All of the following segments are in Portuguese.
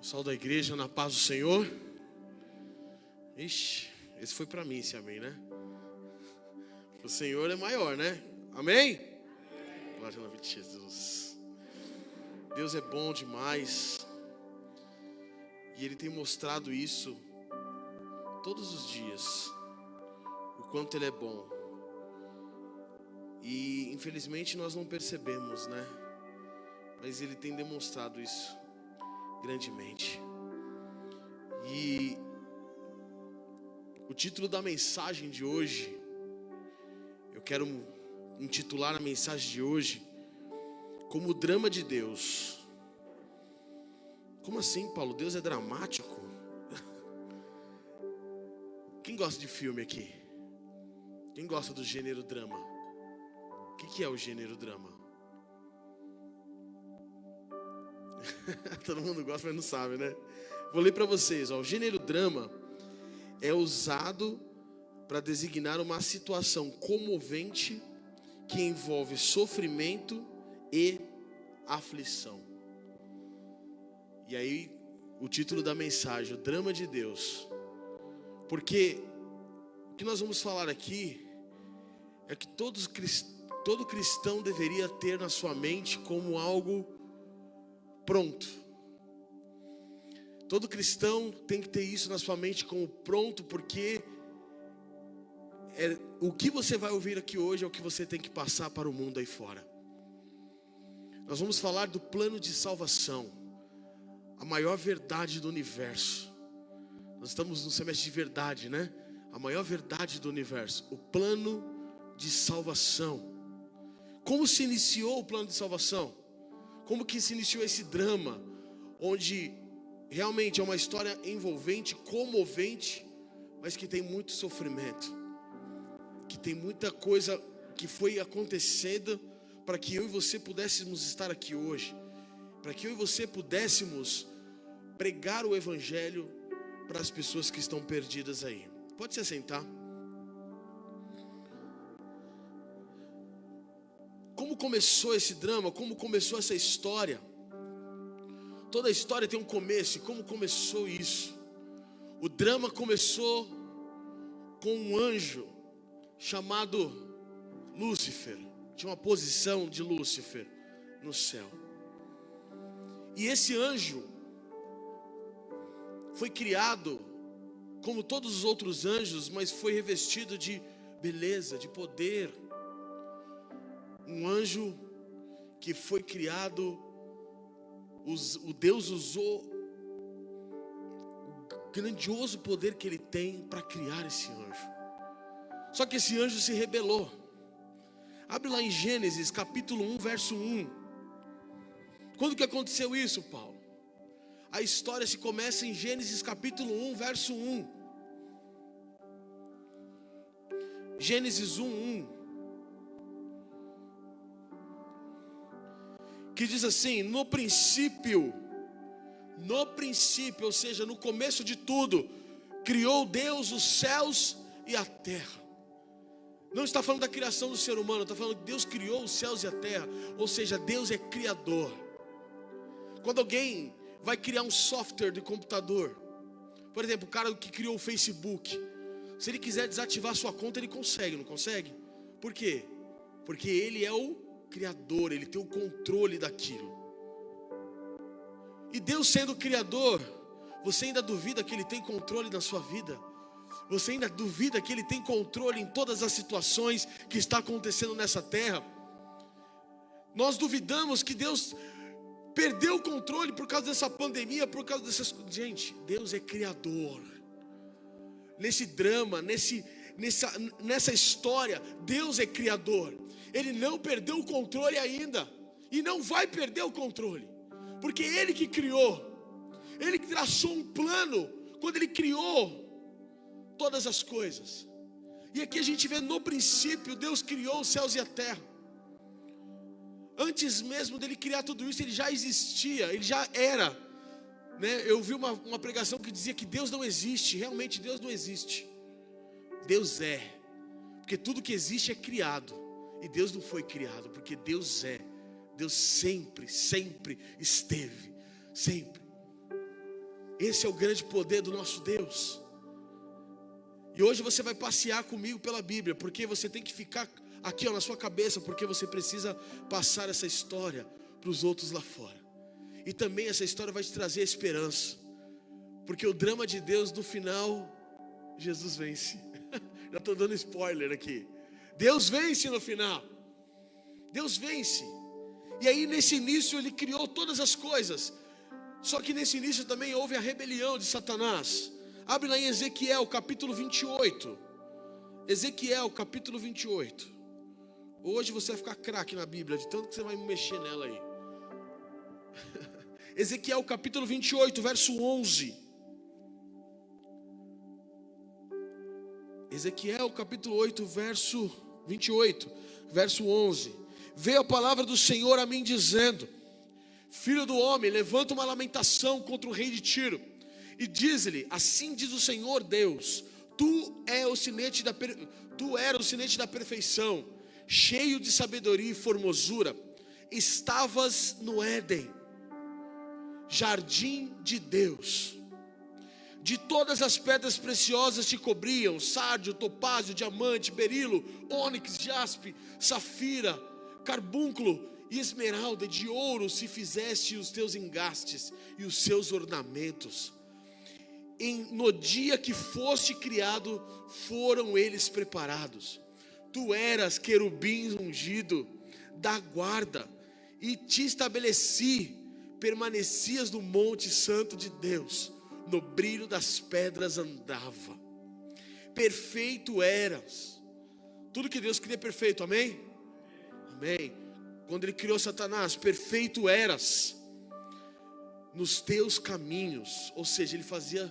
Pessoal da igreja, na paz do Senhor. Ixi, esse foi para mim, esse amém, né? O Senhor é maior, né? Amém? Glória ao nome de Jesus. Deus é bom demais. E Ele tem mostrado isso todos os dias. O quanto Ele é bom. E infelizmente nós não percebemos, né? Mas Ele tem demonstrado isso grandemente. E o título da mensagem de hoje, eu quero intitular a mensagem de hoje como o drama de Deus. Como assim, Paulo? Deus é dramático? Quem gosta de filme aqui? Quem gosta do gênero drama? O que é o gênero drama? Todo mundo gosta, mas não sabe, né? Vou ler para vocês, ó. O gênero drama é usado para designar uma situação comovente que envolve sofrimento e aflição. E aí, o título da mensagem, o drama de Deus. Porque o que nós vamos falar aqui é que todo cristão deveria ter na sua mente como algo pronto. Todo cristão tem que ter isso na sua mente como pronto, porque o que você vai ouvir aqui hoje é o que você tem que passar para o mundo aí fora. Nós vamos falar do plano de salvação, a maior verdade do universo. Nós estamos no semestre de verdade, né? A maior verdade do universo, o plano de salvação. Como se iniciou o plano de salvação? Como que se iniciou esse drama, onde realmente é uma história envolvente, comovente, mas que tem muito sofrimento, que tem muita coisa que foi acontecendo para que eu e você pudéssemos estar aqui hoje, para que eu e você pudéssemos pregar o evangelho para as pessoas que estão perdidas aí. Pode se assentar. Como começou esse drama? Como começou essa história? Toda a história tem um começo. E como começou isso? O drama começou com um anjo chamado Lúcifer. Tinha uma posição de Lúcifer no céu. E esse anjo foi criado como todos os outros anjos, mas foi revestido de beleza, de poder. Um anjo que foi criado, o Deus usou o grandioso poder que Ele tem para criar esse anjo. Só que esse anjo se rebelou. Abre lá em Gênesis capítulo 1, verso 1. Quando que aconteceu isso, Paulo? A história se começa em Gênesis capítulo 1, verso 1. Gênesis 1, 1. Que diz assim: no princípio, ou seja, no começo de tudo, criou Deus os céus e a terra. Não está falando da criação do ser humano, está falando que Deus criou os céus e a terra, ou seja, Deus é criador. Quando alguém vai criar um software de computador, por exemplo, o cara que criou o Facebook, se ele quiser desativar sua conta, ele consegue, não consegue? Por quê? Porque ele é o Criador, Ele tem o controle daquilo. E Deus sendo Criador, você ainda duvida que Ele tem controle na sua vida? Você ainda duvida que Ele tem controle em todas as situações que está acontecendo nessa terra? Nós duvidamos que Deus perdeu o controle por causa dessa pandemia, por causa dessas... Gente, Deus é Criador. Nesse drama, nessa história, Deus é Criador. Ele não perdeu o controle ainda, e não vai perder o controle, porque Ele que criou, Ele que traçou um plano, quando Ele criou todas as coisas. E aqui a gente vê no princípio, Deus criou os céus e a terra. Antes mesmo dele criar tudo isso, Ele já existia, Ele já era, né? Eu vi uma pregação que dizia que Deus não existe. Realmente Deus não existe, Deus é, porque tudo que existe é criado. E Deus não foi criado, porque Deus é. Deus sempre esteve, sempre. Esse é o grande poder do nosso Deus. E hoje você vai passear comigo pela Bíblia, porque você tem que ficar aqui na sua cabeça, porque você precisa passar essa história para os outros lá fora. E também essa história vai te trazer esperança, porque o drama de Deus no final, Jesus vence. Já estou dando spoiler aqui. Deus vence no final. Deus vence. E aí nesse início ele criou todas as coisas. Só que nesse início também houve a rebelião de Satanás. Abre lá em Ezequiel capítulo 28. Ezequiel capítulo 28. Hoje você vai ficar craque na Bíblia, de tanto que você vai mexer nela aí. Ezequiel capítulo 28, verso 11. Ezequiel capítulo 8, verso 28, verso 11. Veio a palavra do Senhor a mim dizendo: Filho do homem, levanta uma lamentação contra o rei de Tiro e diz-lhe: assim diz o Senhor Deus, tu eras o sinete da perfeição, cheio de sabedoria e formosura, estavas no Éden, jardim de Deus. De todas as pedras preciosas te cobriam: sárdio, topázio, diamante, berilo, ônix, jaspe, safira, carbúnculo e esmeralda. De ouro se fizeste os teus engastes e os seus ornamentos. No dia que foste criado, foram eles preparados. Tu eras querubim ungido da guarda, e te estabeleci, permanecias no monte santo de Deus. No brilho das pedras andava. Perfeito eras. Tudo que Deus cria é perfeito, amém? Amém. Quando Ele criou Satanás, perfeito eras nos teus caminhos. Ou seja, Ele fazia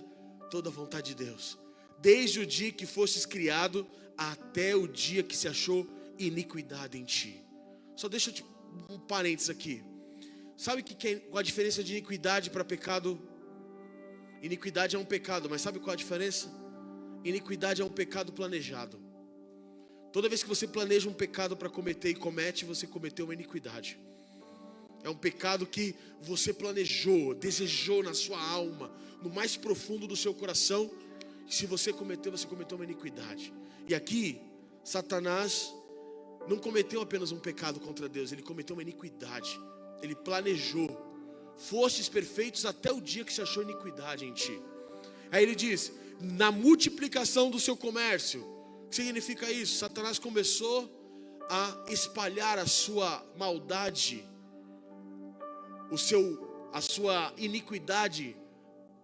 toda a vontade de Deus, desde o dia que fostes criado até o dia que se achou iniquidade em ti. Só deixa eu um parênteses aqui. Sabe qual a diferença de iniquidade para pecado? Iniquidade é um pecado, mas sabe qual a diferença? Iniquidade é um pecado planejado. Toda vez que você planeja um pecado para cometer e comete, você cometeu uma iniquidade. É um pecado que você planejou, desejou na sua alma, no mais profundo do seu coração. E se você cometeu, você cometeu uma iniquidade. E aqui, Satanás não cometeu apenas um pecado contra Deus, ele cometeu uma iniquidade. Ele planejou. Fostes perfeitos até o dia que se achou iniquidade em ti. Aí ele diz: na multiplicação do seu comércio. O que significa isso? Satanás começou a espalhar a sua maldade, a sua iniquidade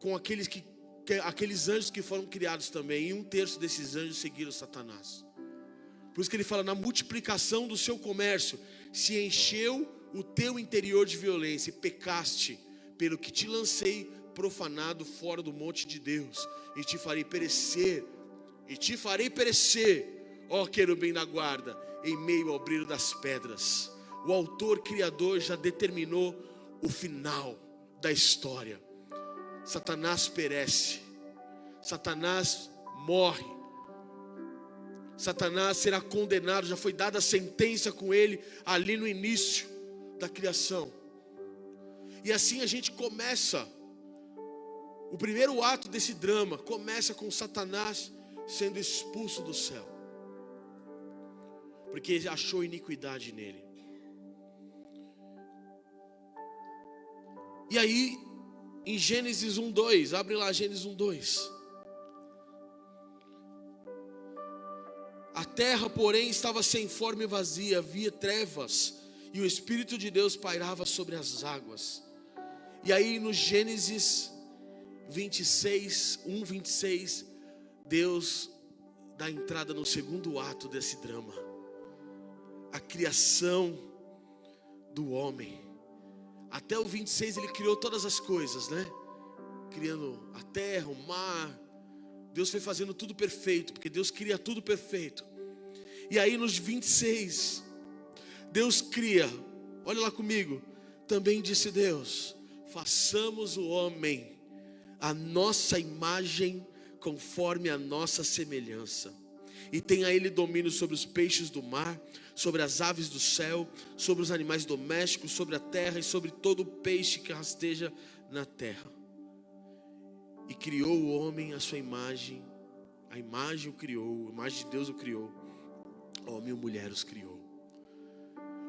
com aqueles anjos que foram criados também. E 1/3 desses anjos seguiram Satanás. Por isso que ele fala: na multiplicação do seu comércio se encheu o teu interior de violência, e pecaste, pelo que te lancei profanado fora do monte de Deus, e te farei perecer, ó querubim da guarda, em meio ao brilho das pedras. O autor criador já determinou o final da história. Satanás perece, Satanás morre, Satanás será condenado. Já foi dada a sentença com ele ali no início da criação. E assim a gente começa. O primeiro ato desse drama começa com Satanás sendo expulso do céu, porque ele achou iniquidade nele. E aí em Gênesis 1:2, abre lá Gênesis 1:2. A terra, porém, estava sem forma e vazia, havia trevas, e o Espírito de Deus pairava sobre as águas. E aí no Gênesis 26, Deus dá entrada no segundo ato desse drama. A criação do homem. Até o 26 ele criou todas as coisas, né? Criando a terra, o mar. Deus foi fazendo tudo perfeito, porque Deus cria tudo perfeito. E aí nos 26, Deus cria, olha lá comigo. Também disse Deus: façamos o homem a nossa imagem, conforme a nossa semelhança, e tenha ele domínio sobre os peixes do mar, sobre as aves do céu, sobre os animais domésticos, sobre a terra e sobre todo o peixe que rasteja na terra. e criou o homem à sua imagem. A imagem o criou, a imagem de Deus o criou. Homem e mulher os criou.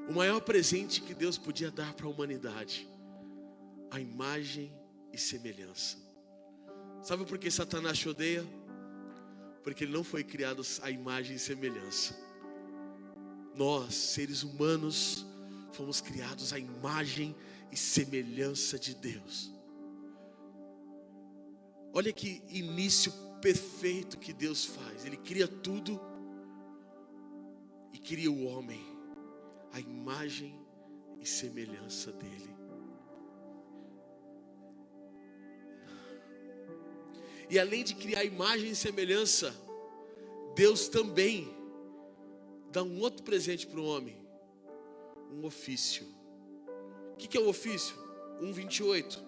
O maior presente que Deus podia dar para a humanidade, a imagem e semelhança. Sabe por que Satanás te odeia? Porque ele não foi criado à imagem e semelhança. Nós, seres humanos, fomos criados à imagem e semelhança de Deus. Olha que início perfeito que Deus faz. Ele cria tudo e cria o homem, a imagem e semelhança dele. E além de criar imagem e semelhança, Deus também dá um outro presente para o homem, um ofício. O que é o ofício? 1:28.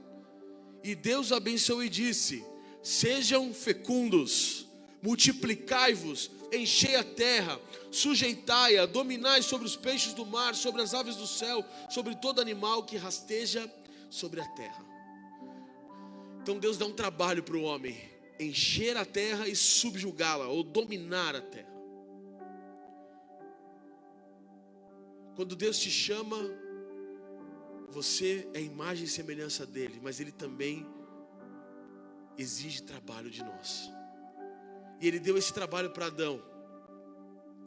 E Deus abençoou e disse: sejam fecundos, multiplicai-vos, enchei a terra, sujeitai-a, dominai sobre os peixes do mar, sobre as aves do céu, sobre todo animal que rasteja sobre a terra. Então Deus dá um trabalho para o homem: encher a terra e subjugá-la, ou dominar a terra. Quando Deus te chama, você é imagem e semelhança dele, mas ele também exige trabalho de nós. E ele deu esse trabalho para Adão.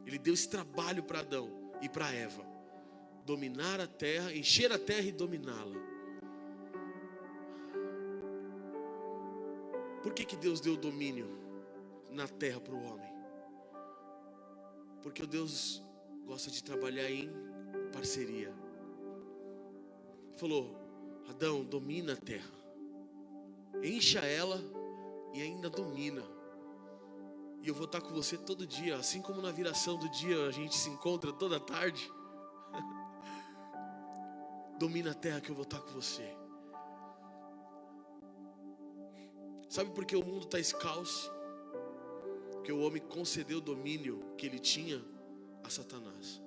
Ele deu esse trabalho para Adão e para Eva: dominar a terra, encher a terra e dominá-la. Por que Deus deu domínio na terra para o homem? Porque Deus gosta de trabalhar em parceria. Ele falou: Adão, domina a terra, encha ela e ainda domina. E eu vou estar com você todo dia, assim como na viração do dia a gente se encontra toda tarde. Domina a terra que eu vou estar com você. Sabe por que o mundo está escalço? Porque o homem concedeu o domínio que ele tinha a Satanás.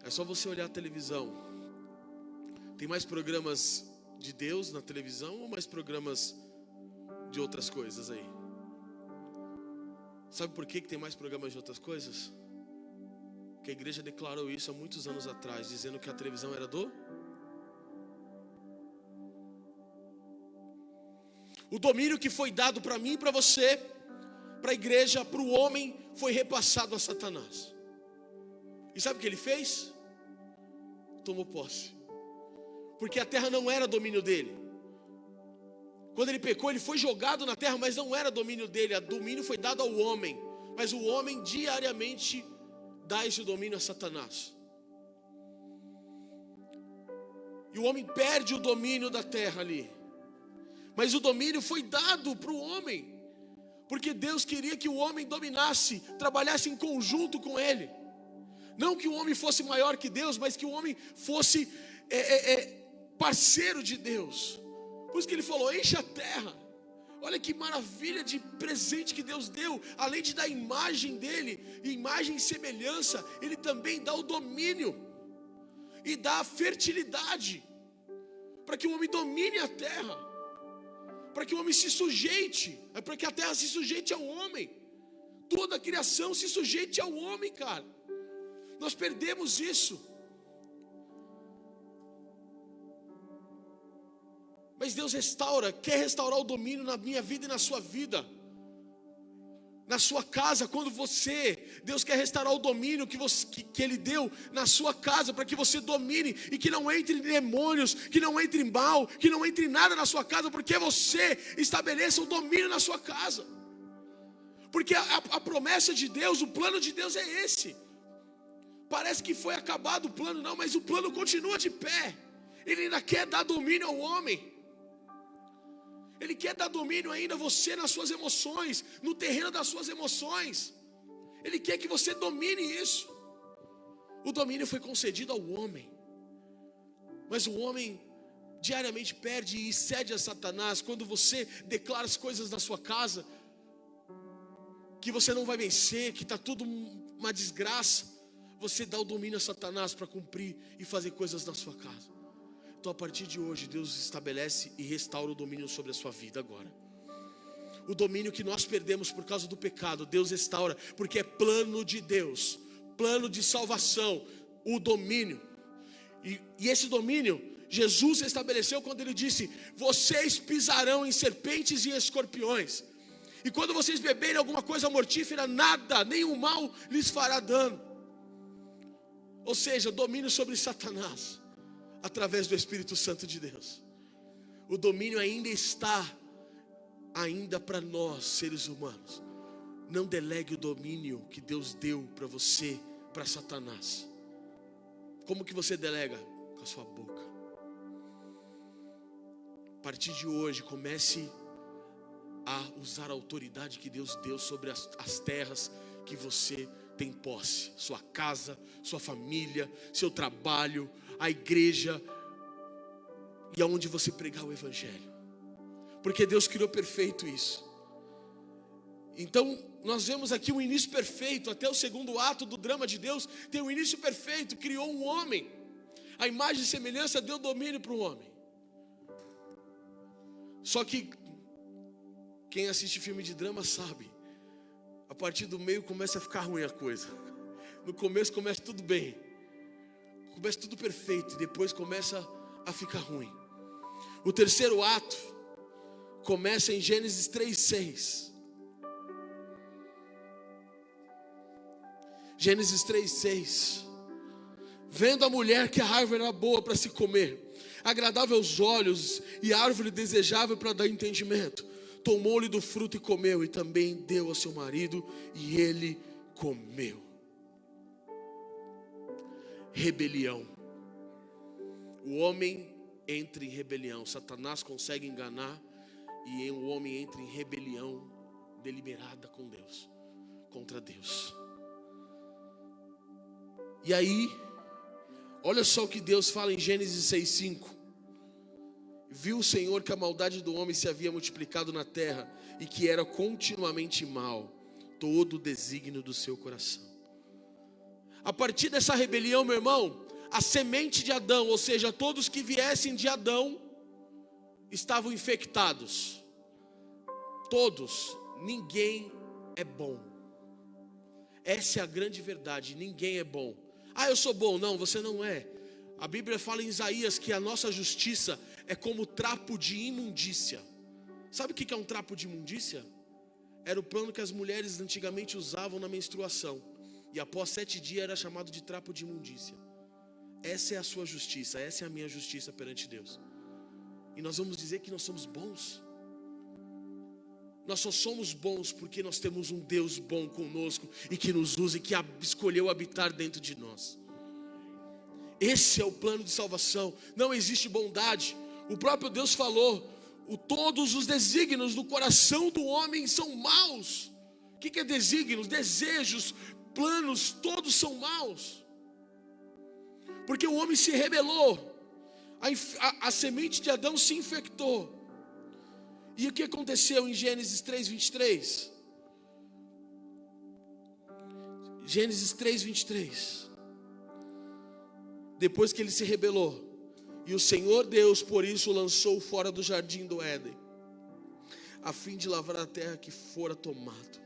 É só você olhar a televisão. Tem mais programas de Deus na televisão ou mais programas de outras coisas aí? Sabe por que tem mais programas de outras coisas? Porque a igreja declarou isso há muitos anos atrás, dizendo que a televisão era O domínio que foi dado para mim e para você, para a igreja, para o homem, foi repassado a Satanás. E sabe o que ele fez? Tomou posse. Porque a terra não era domínio dele. Quando ele pecou, ele foi jogado na terra, mas não era domínio dele. O domínio foi dado ao homem. Mas o homem diariamente dá esse domínio a Satanás. E o homem perde o domínio da terra ali. Mas o domínio foi dado para o homem, porque Deus queria que o homem dominasse, trabalhasse em conjunto com ele. Não que o homem fosse maior que Deus, mas que o homem fosse parceiro de Deus. Por isso que ele falou: encha a terra. Olha que maravilha de presente que Deus deu. Além de dar a imagem dele, imagem e semelhança, ele também dá o domínio e dá a fertilidade, para que o homem domine a terra, para que o homem se sujeite, para que a terra se sujeite ao homem. Toda a criação se sujeite ao homem, cara. Nós perdemos isso. Mas Deus quer restaurar o domínio na minha vida e na sua vida. Na sua casa, Deus quer restaurar o domínio que Ele deu na sua casa, para que você domine e que não entre demônios, que não entre mal, que não entre nada na sua casa, porque você estabeleça o domínio na sua casa. Porque a promessa de Deus, o plano de Deus é esse. Parece que foi acabado o plano, não, mas o plano continua de pé. Ele ainda quer dar domínio ao homem. Ele quer dar domínio ainda a você nas suas emoções, no terreno das suas emoções. Ele quer que você domine isso. O domínio foi concedido ao homem, mas o homem diariamente perde e cede a Satanás. Quando você declara as coisas na sua casa, que você não vai vencer, que está tudo uma desgraça, você dá o domínio a Satanás para cumprir e fazer coisas na sua casa. Então a partir de hoje, Deus estabelece e restaura o domínio sobre a sua vida agora. O domínio que nós perdemos por causa do pecado, Deus restaura, porque é plano de Deus, plano de salvação, o domínio. E esse domínio, Jesus estabeleceu quando Ele disse: vocês pisarão em serpentes e escorpiões, e quando vocês beberem alguma coisa mortífera, nada, nenhum mal lhes fará dano. Ou seja, domínio sobre Satanás, através do Espírito Santo de Deus. O domínio ainda está para nós, seres humanos. Não delegue o domínio que Deus deu para você, para Satanás. Como que você delega? Com a sua boca. A partir de hoje, comece a usar a autoridade que Deus deu sobre as terras que você tem posse. Sua casa, sua família, seu trabalho, a igreja, e aonde você pregar o evangelho. Porque Deus criou perfeito isso. Então nós vemos aqui o início perfeito. Até o segundo ato do drama de Deus tem um início perfeito. Criou um homem, a imagem e semelhança, deu domínio para o homem. Só que quem assiste filme de drama sabe, a partir do meio começa a ficar ruim a coisa. No começo começa tudo bem, começa tudo perfeito, e depois começa a ficar ruim. O terceiro ato começa em Gênesis 3:6. Gênesis 3:6. Vendo a mulher que a árvore era boa para se comer, agradável aos olhos, e árvore desejável para dar entendimento, tomou-lhe do fruto e comeu, e também deu ao seu marido, e ele comeu. Rebelião. O homem entra em rebelião. Satanás consegue enganar, e o homem entra em rebelião deliberada com Deus, contra Deus. E aí, olha só o que Deus fala em Gênesis 6:5. Viu o Senhor que a maldade do homem se havia multiplicado na terra, e que era continuamente mal todo o desígnio do seu coração. A partir dessa rebelião, meu irmão, a semente de Adão, ou seja, todos que viessem de Adão, estavam infectados. Todos, ninguém é bom. Essa é a grande verdade, ninguém é bom. Ah, eu sou bom. Não, você não é. A Bíblia fala em Isaías que a nossa justiça é como trapo de imundícia. Sabe o que é um trapo de imundícia? Era o pano que as mulheres antigamente usavam na menstruação, e após 7 dias era chamado de trapo de imundícia. Essa é a sua justiça, essa é a minha justiça perante Deus. E nós vamos dizer que nós somos bons? Nós só somos bons porque nós temos um Deus bom conosco, e que nos usa, e que escolheu habitar dentro de nós. Esse é o plano de salvação. Não existe bondade. O próprio Deus falou: todos os desígnios do coração do homem são maus. O que é desígnios? Desejos, planos, todos são maus. Porque o homem se rebelou, a semente de Adão se infectou. E o que aconteceu em Gênesis 3:23? Gênesis 3:23. Depois que ele se rebelou, e o Senhor Deus por isso o lançou fora do jardim do Éden, a fim de lavrar a terra que fora tomado.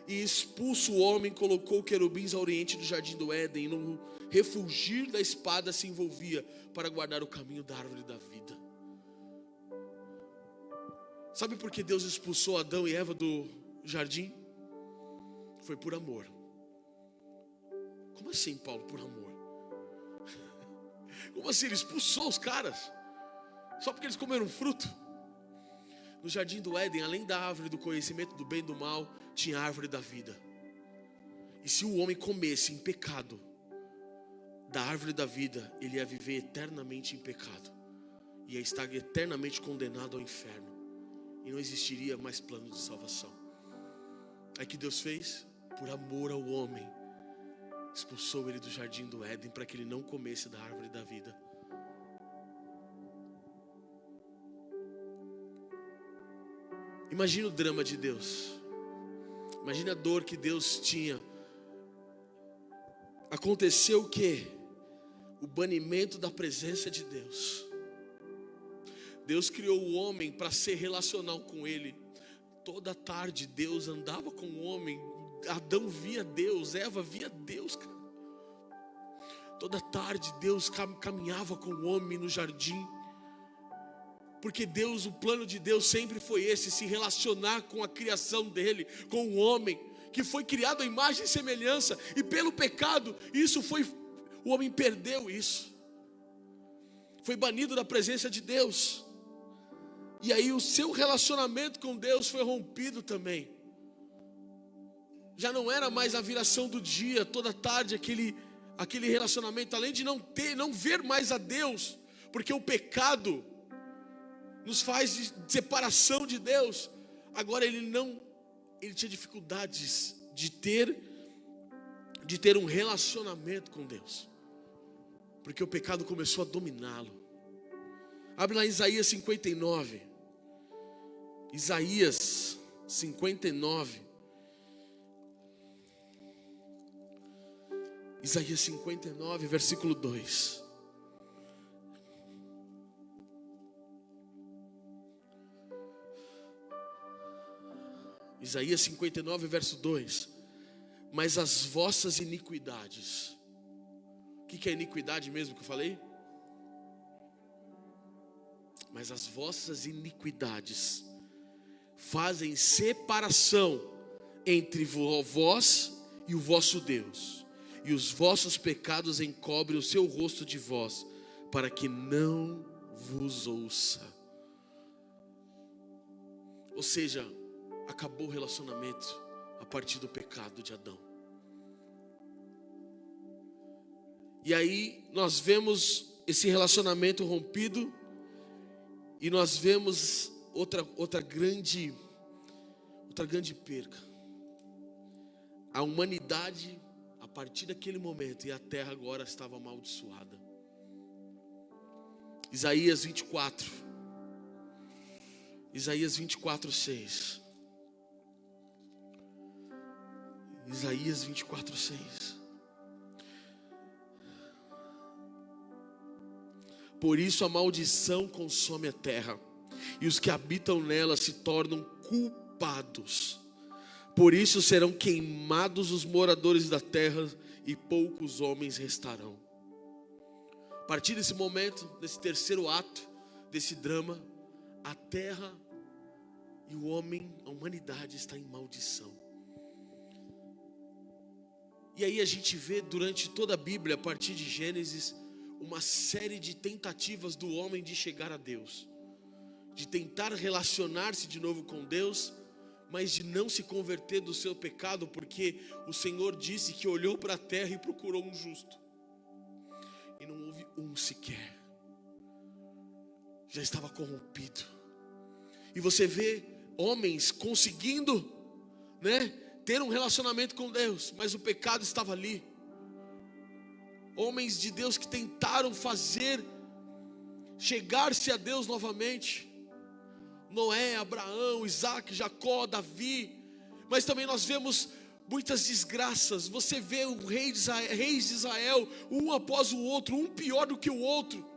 E expulso o homem, colocou querubins ao oriente do jardim do Éden, e no refulgir da espada se envolvia para guardar o caminho da árvore da vida. Sabe por que Deus expulsou Adão e Eva do jardim? Foi por amor. Como assim, Paulo, por amor? Como assim? Ele expulsou os caras só porque eles comeram fruto? No jardim do Éden, além da árvore do conhecimento do bem e do mal, tinha a árvore da vida. E se o homem comesse em pecado da árvore da vida, ele ia viver eternamente em pecado, ia estar eternamente condenado ao inferno, e não existiria mais plano de salvação. Aí que Deus fez? Por amor ao homem, expulsou ele do jardim do Éden, para que ele não comesse da árvore da vida. Imagina o drama de Deus. Imagina a dor que Deus tinha. Aconteceu o quê? o banimento da presença de Deus. Deus criou o homem para ser relacional com Ele. Toda tarde Deus andava com o homem. Adão via Deus, Eva via Deus, cara. Toda tarde Deus caminhava com o homem no jardim. Porque Deus, o plano de Deus sempre foi esse: se relacionar com a criação dele, com o homem, que foi criado à imagem e semelhança. E pelo pecado, o homem perdeu isso. Foi banido da presença de Deus. E aí o seu relacionamento com Deus foi rompido também. Já não era mais a viração do dia, toda tarde, aquele relacionamento. Além de não ver mais a Deus, porque o pecado nos faz de separação de Deus. Agora ele tinha dificuldades de ter um relacionamento com Deus, porque o pecado começou a dominá-lo. Abre lá Isaías 59. Isaías 59. Isaías 59, versículo 2. Isaías 59, verso 2. Mas as vossas iniquidades. O que é iniquidade mesmo que eu falei? Mas as vossas iniquidades fazem separação entre vós e o vosso Deus, e os vossos pecados encobrem o seu rosto de vós, para que não vos ouça. Ou seja, acabou o relacionamento a partir do pecado de Adão. E aí nós vemos esse relacionamento rompido, e nós vemos outra grande perca. A humanidade, a partir daquele momento, e a terra agora estava amaldiçoada. Isaías 24. Isaías 24, 6. Isaías 24, 6. Por isso a maldição consome a terra, e os que habitam nela se tornam culpados. Por isso serão queimados os moradores da terra, e poucos homens restarão. A partir desse momento, desse terceiro ato, desse drama, a terra e o homem, a humanidade está em maldição. E aí a gente vê durante toda a Bíblia, a partir de Gênesis, uma série de tentativas do homem de chegar a Deus, de tentar relacionar-se de novo com Deus, mas de não se converter do seu pecado, porque o Senhor disse que olhou para a terra e procurou um justo, e não houve um sequer. Já estava corrompido. E você vê homens conseguindo, ter um relacionamento com Deus, mas o pecado estava ali. Homens de Deus que tentaram chegar-se a Deus novamente. Noé, Abraão, Isaac, Jacó, Davi. Mas também nós vemos muitas desgraças. Você vê reis de Israel, um após o outro, um pior do que o outro.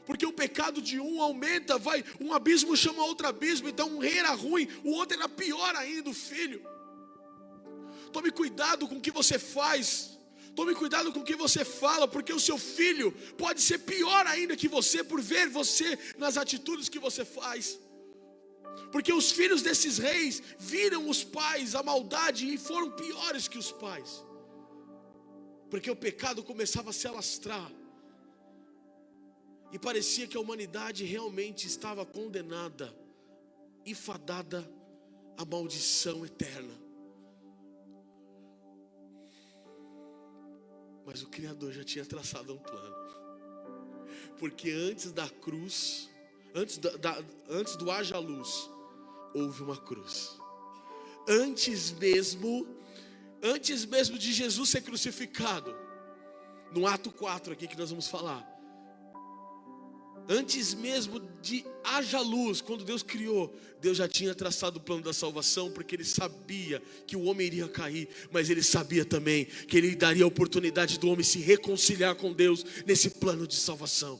Porque o pecado de um aumenta, um abismo chama outro abismo. Então um rei era ruim, o outro era pior ainda, o filho. Tome cuidado com o que você faz. Tome cuidado com o que você fala, porque o seu filho pode ser pior ainda que você, por ver você nas atitudes que você faz. Porque os filhos desses reis viram os pais, a maldade, e foram piores que os pais. Porque o pecado começava a se alastrar. E parecia que a humanidade realmente estava condenada e fadada à maldição eterna. Mas o Criador já tinha traçado um plano. Porque antes da cruz, antes do haja luz, houve uma cruz. Antes mesmo de Jesus ser crucificado, no ato 4 aqui que nós vamos falar, Antes mesmo de haja luz, quando Deus criou, Deus já tinha traçado o plano da salvação, porque Ele sabia que o homem iria cair, mas Ele sabia também que Ele daria a oportunidade do homem se reconciliar com Deus nesse plano de salvação.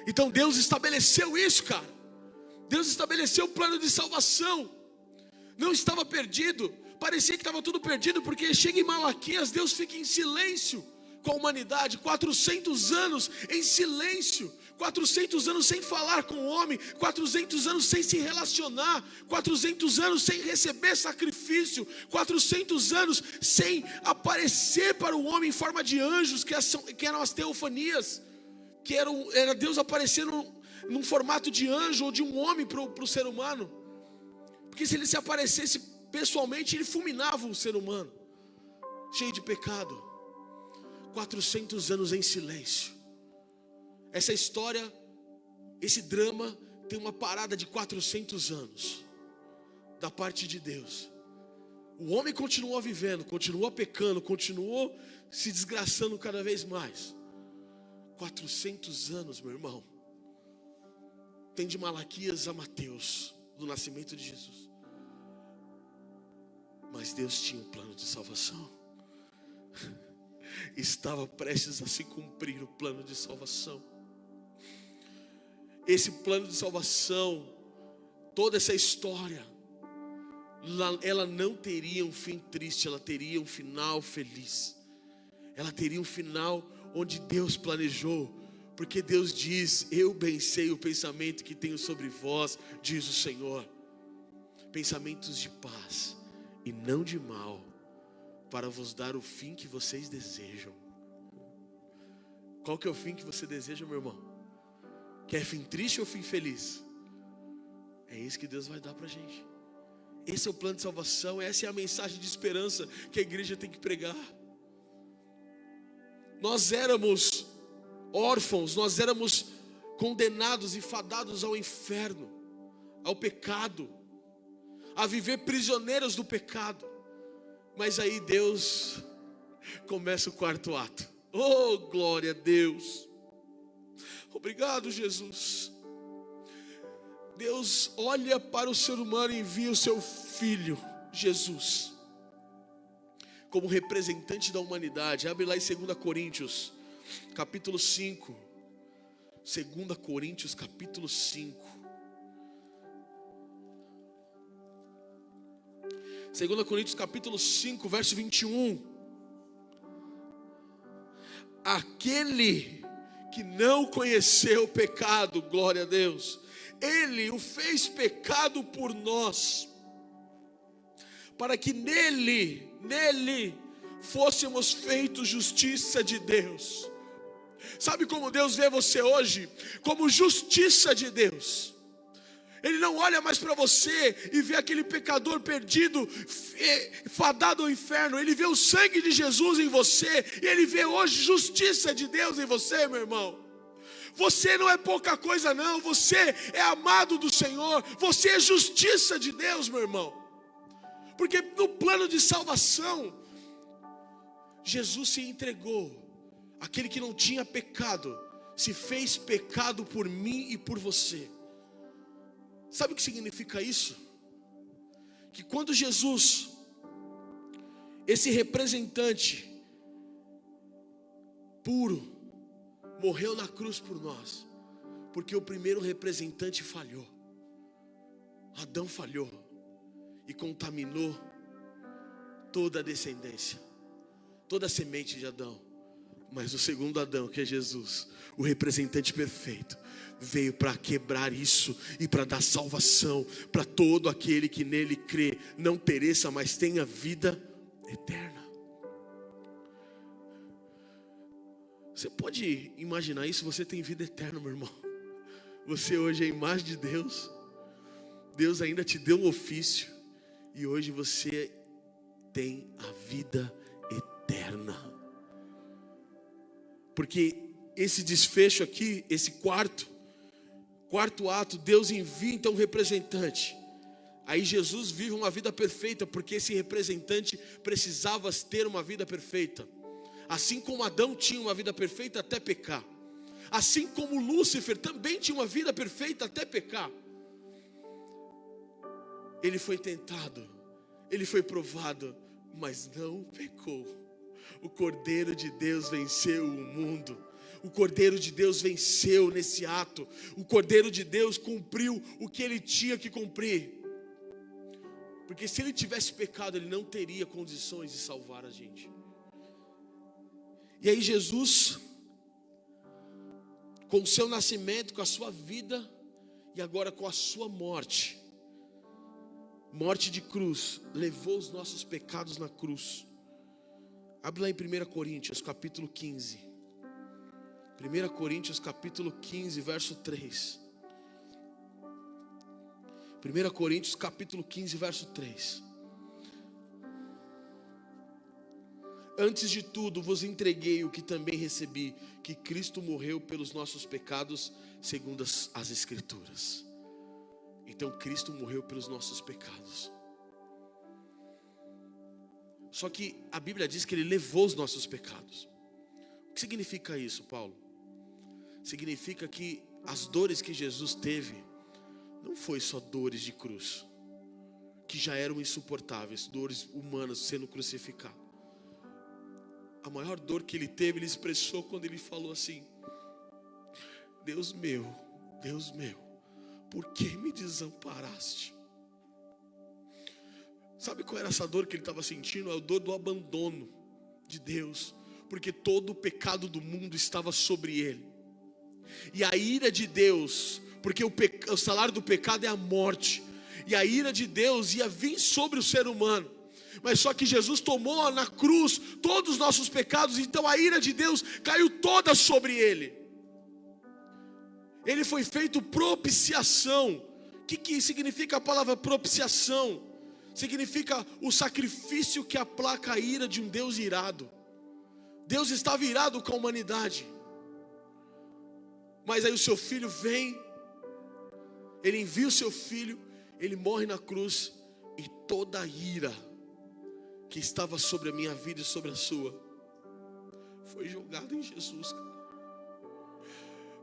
Então Deus estabeleceu isso, cara. Deus estabeleceu o plano de salvação. Não estava perdido, parecia que estava tudo perdido, porque chega em Malaquias, Deus fica em silêncio com a humanidade, 400 anos em silêncio, 400 anos sem falar com o homem, 400 anos sem se relacionar, 400 anos sem receber sacrifício, 400 anos sem aparecer para o homem em forma de anjos, que eram as teofanias, que era Deus aparecendo num formato de anjo ou de um homem para o ser humano, porque se Ele se aparecesse pessoalmente, Ele fulminava o ser humano, cheio de pecado. 400 anos em silêncio. Essa história, esse drama tem uma parada de 400 anos da parte de Deus. O homem continuou vivendo, continuou pecando, continuou se desgraçando cada vez mais. 400 anos, meu irmão. Tem de Malaquias a Mateus, do nascimento de Jesus. Mas Deus tinha um plano de salvação. Estava prestes a se cumprir o plano de salvação. Esse plano de salvação, toda essa história, ela não teria um fim triste, ela teria um final feliz. Ela teria um final onde Deus planejou, porque Deus diz: eu bem sei o pensamento que tenho sobre vós, diz o Senhor, pensamentos de paz e não de mal, para vos dar o fim que vocês desejam. Qual que é o fim que você deseja, meu irmão? Quer fim triste ou fim feliz? É isso que Deus vai dar pra gente. Esse é o plano de salvação, essa é a mensagem de esperança que a igreja tem que pregar. Nós éramos órfãos, nós éramos condenados e fadados ao inferno, ao pecado, a viver prisioneiros do pecado. Mas aí Deus começa o quarto ato. Oh, glória a Deus. Obrigado, Jesus. Deus olha para o ser humano e envia o seu Filho, Jesus, como representante da humanidade. Abre lá em 2 Coríntios, capítulo 5. 2 Coríntios, capítulo 5. 2 Coríntios capítulo 5, verso 21. Aquele que não conheceu o pecado, glória a Deus, Ele o fez pecado por nós, para que nele fôssemos feitos justiça de Deus. Sabe como Deus vê você hoje? Como justiça de Deus. Ele não olha mais para você e vê aquele pecador perdido, fadado ao inferno. Ele vê o sangue de Jesus em você. E Ele vê hoje justiça de Deus em você, meu irmão. Você não é pouca coisa não. Você é amado do Senhor. Você é justiça de Deus, meu irmão. Porque no plano de salvação, Jesus se entregou. Aquele que não tinha pecado se fez pecado por mim e por você. Sabe o que significa isso? Que quando Jesus, esse representante puro, morreu na cruz por nós, porque o primeiro representante falhou. Adão falhou e contaminou toda a descendência, toda a semente de Adão. Mas o segundo Adão, que é Jesus, o representante perfeito, veio para quebrar isso e para dar salvação para todo aquele que nele crê, não pereça, mas tenha vida eterna. Você pode imaginar isso? Você tem vida eterna, meu irmão. Você hoje é a imagem de Deus. Deus ainda te deu um ofício e hoje você tem a vida eterna. Porque esse desfecho aqui, esse quarto ato, Deus envia então um representante. Aí Jesus vive uma vida perfeita, porque esse representante precisava ter uma vida perfeita. Assim como Adão tinha uma vida perfeita até pecar. assim como Lúcifer também tinha uma vida perfeita até pecar. Ele foi tentado, ele foi provado, mas não pecou. O Cordeiro de Deus venceu o mundo. O Cordeiro de Deus venceu nesse ato. O Cordeiro de Deus cumpriu o que ele tinha que cumprir. Porque se ele tivesse pecado, ele não teria condições de salvar a gente. E aí Jesus, com o seu nascimento, com a sua vida, e agora com a sua morte, morte de cruz, levou os nossos pecados na cruz. Abre lá em 1 Coríntios, capítulo 15. 1 Coríntios, capítulo 15, verso 3. 1 Coríntios, capítulo 15, verso 3. Antes de tudo vos entreguei o que também recebi, que Cristo morreu pelos nossos pecados, segundo as Escrituras. Então Cristo morreu pelos nossos pecados. Só que a Bíblia diz que Ele levou os nossos pecados. O que significa isso, Paulo? Significa que as dores que Jesus teve não foi só dores de cruz, que já eram insuportáveis, dores humanas sendo crucificado. A maior dor que ele teve, ele expressou quando ele falou assim: Deus meu, por que me desamparaste? Sabe qual era essa dor que ele estava sentindo? É a dor do abandono de Deus, porque todo o pecado do mundo estava sobre ele. E a ira de Deus, porque o salário do pecado é a morte, e a ira de Deus ia vir sobre o ser humano. Mas só que Jesus tomou na cruz todos os nossos pecados, então a ira de Deus caiu toda sobre ele. Ele foi feito propiciação. O que significa a palavra propiciação? Significa o sacrifício que aplaca a ira de um Deus irado. Deus estava irado com a humanidade, mas aí o seu filho vem, ele envia o seu filho, ele morre na cruz, e toda a ira que estava sobre a minha vida e sobre a sua foi jogada em Jesus, cara.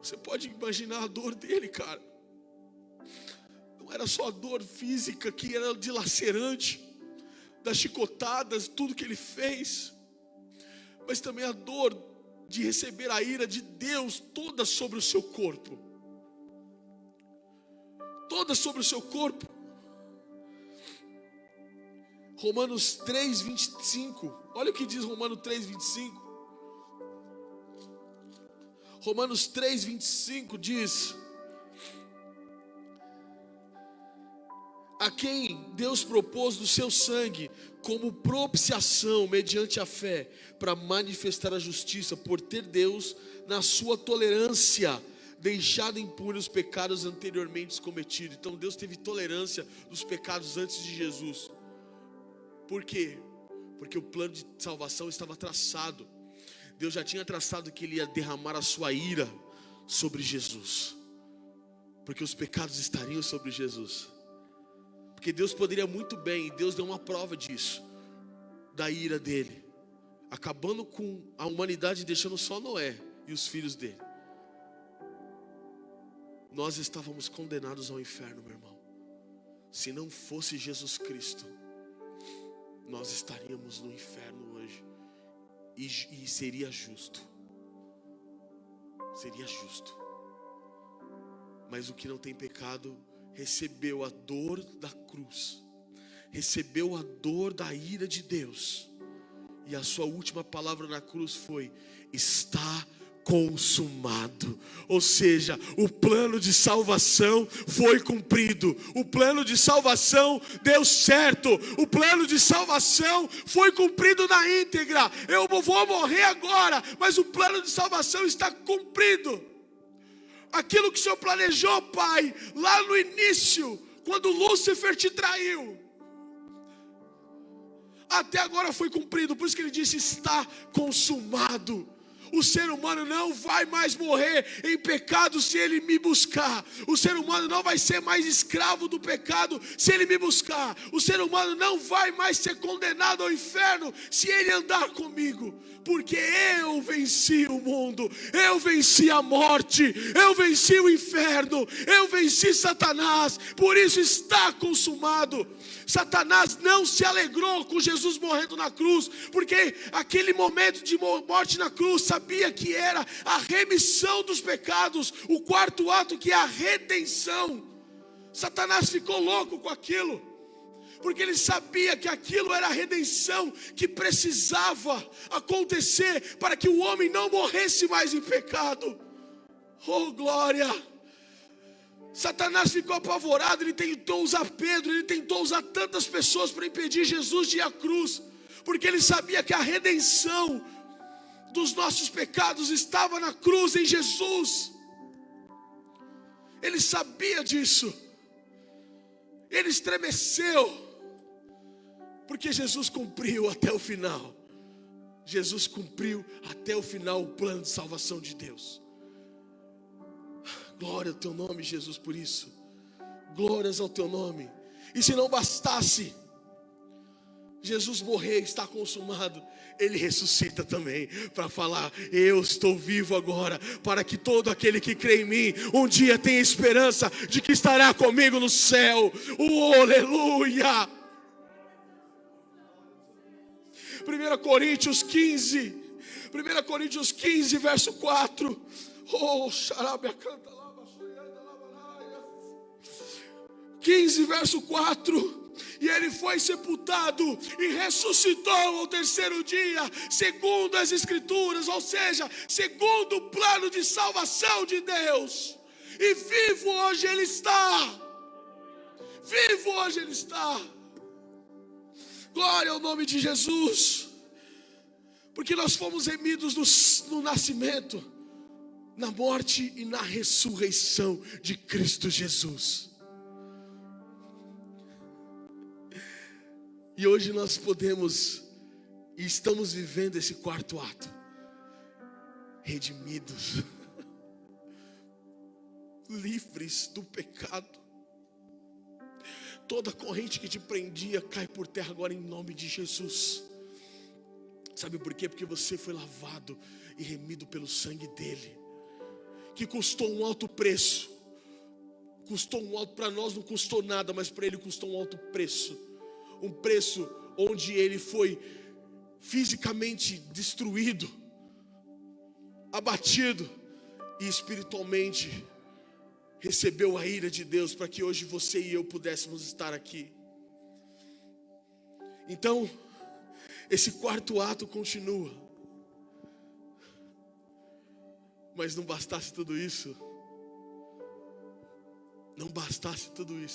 Você pode imaginar a dor dele, cara. Não era só a dor física que era dilacerante, das chicotadas, tudo que ele fez, mas também a dor de receber a ira de Deus toda sobre o seu corpo. Toda sobre o seu corpo. Romanos 3, 25. Olha o que diz Romanos 3, 25. Romanos 3, 25 diz: a quem Deus propôs do seu sangue como propiciação mediante a fé, para manifestar a justiça, por ter Deus, na sua tolerância, deixado impunes os pecados anteriormente cometidos. Então Deus teve tolerância dos pecados antes de Jesus. Por quê? Porque o plano de salvação estava traçado. Deus já tinha traçado que Ele ia derramar a sua ira sobre Jesus, porque os pecados estariam sobre Jesus. Porque Deus poderia muito bem, e Deus deu uma prova disso, da ira dele, acabando com a humanidade, deixando só Noé e os filhos dele. Nós estávamos condenados ao inferno, meu irmão. Se não fosse Jesus Cristo, nós estaríamos no inferno hoje. E seria justo. Seria justo. Mas o que não tem pecado recebeu a dor da cruz, recebeu a dor da ira de Deus, e a sua última palavra na cruz foi: está consumado. Ou seja, o plano de salvação foi cumprido. O plano de salvação deu certo. O plano de salvação foi cumprido na íntegra. Eu vou morrer agora, mas o plano de salvação está cumprido. Aquilo que o Senhor planejou, Pai, lá no início, quando Lúcifer te traiu, até agora foi cumprido. Por isso que Ele disse: está consumado. O ser humano não vai mais morrer em pecado se ele me buscar. O ser humano não vai ser mais escravo do pecado se ele me buscar. O ser humano não vai mais ser condenado ao inferno se ele andar comigo. Porque eu venci o mundo, eu venci a morte, eu venci o inferno, eu venci Satanás. Por isso está consumado. Satanás não se alegrou com Jesus morrendo na cruz, porque aquele momento de morte na cruz sabia que era a remissão dos pecados, o quarto ato, que é a redenção. Satanás ficou louco com aquilo, porque ele sabia que aquilo era a redenção que precisava acontecer para que o homem não morresse mais em pecado. Oh, glória! Satanás ficou apavorado, ele tentou usar Pedro, ele tentou usar tantas pessoas para impedir Jesus de ir à cruz, porque ele sabia que a redenção dos nossos pecados estava na cruz, em Jesus. Ele sabia disso. Ele estremeceu, porque Jesus cumpriu até o final. Jesus cumpriu até o final o plano de salvação de Deus. Glória ao teu nome, Jesus, por isso. Glórias ao teu nome. E se não bastasse Jesus morrer, está consumado, ele ressuscita também para falar: eu estou vivo agora, para que todo aquele que crê em mim um dia tenha esperança de que estará comigo no céu. Aleluia! 1 Coríntios 15, verso 4. Oh, xarabia canta lá, 15, verso 4. E ele foi sepultado e ressuscitou ao terceiro dia, segundo as Escrituras, ou seja, segundo o plano de salvação de Deus. E vivo hoje ele está. Vivo hoje ele está. Glória ao nome de Jesus. Porque nós fomos remidos no nascimento, na morte e na ressurreição de Cristo Jesus. E hoje nós podemos e estamos vivendo esse quarto ato, redimidos, livres do pecado. Toda corrente que te prendia cai por terra agora em nome de Jesus. Sabe por quê? Porque você foi lavado e remido pelo sangue dele, que custou um alto preço. Custou um alto, para nós não custou nada, mas para ele custou um alto preço. Um preço onde ele foi fisicamente destruído, abatido, e espiritualmente recebeu a ira de Deus para que hoje você e eu pudéssemos estar aqui. Então, esse quarto ato continua. Mas não bastasse tudo isso,